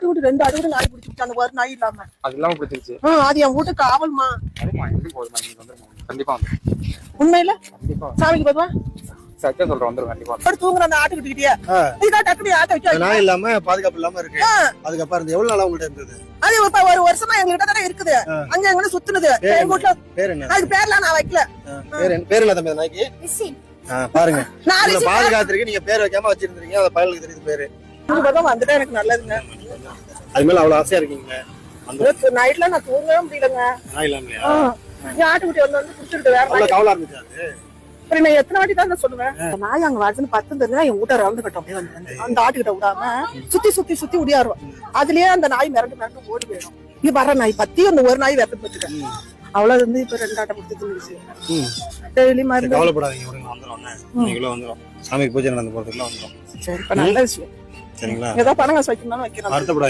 விட்டு 2 ஆடு கூட நாய் பிடிச்சிருச்சு. அந்த ஒரு நாய் இல்லாம அது இல்லாம பிடிச்சிருச்சு. அது என் வீட்டுக்கு காவல்மா. எப்படி போதுமா? நீங்க வந்துருமா? கண்டிப்பா வந்து. உண்மையில கண்டிப்பா சாமிக்கு போதுமா? சத்தியம் சொல்றேன், வந்துரும் கண்டிப்பா. அப்படி தூங்குற அந்த ஆட்டுக்கிட்டே இதுதான் டக்குனு ஆட்ட வச்சு நாய் இல்லாம பாதுகாப்பு இல்லாம இருக்கு. அதுக்கப்புறம் இருந்து எவ்வளவு நாளா உங்கள்ட்ட இருந்தது? அது ஒரு வருஷமா எங்ககிட்ட தானே இருக்குது. அங்க எங்க சுத்துனது. எங்க வீட்டுல பேர் என்ன? அதுக்கு பேர்லாம் நான் வைக்கல. பேர் என்ன தம்பி நாய்க்கு? பாருங்க, பாதுகாத்திருக்கு. நீங்க பேர் வைக்காம வச்சிருந்தீங்க. அந்த பயலுக்கு தெரியுது பேரு. வந்துட்டா எனக்கு நல்லதுங்க. அது மேல அவ்வளவு ஆசையா இருக்கீங்க. நைட்ல நான் தூங்கவே முடியலங்க. நாய் இல்லாமலையா? ஆட்டுக்குட்டி வந்து குடிச்சிட்டு வேற அவ்வளவு கவலை இருந்துச்சு அது. அப்புறம் நான் எத்தனை வாட்டி தான் சொல்லுவேன். நாய் அங்க வாசன்னு 10 தெரிஞ்சா என் வீட்டை ரவுண்டு கட்டும். அப்படியே வந்து அந்த ஆட்டுக்கிட்ட விடாம சுத்தி உடியாருவோம். அதுலயே அந்த நாய் மிரண்டு ஓடி போயிடும். இது வர நாய் பத்தி அந்த ஒரு நாய் வேப்ப போச்சுட்டேன். அவ்வளவு வந்து இப்ப 2 ஆட்டை கொடுத்து தின்னுச்சு. டெய்லி மருந்து. கவலைப்படாதீங்க, வந்துடும். நீங்களும் வந்துடும். சாமிக்கு பூஜை நடந்து போறதுக்குள்ள வந்துடும். சரி, இப்ப நல்ல விஷயம். சரிங்களா? ஏதோ பணம் காசு வைக்கணும்னு வைக்கிறோம். வருத்தப்படாதீங்க.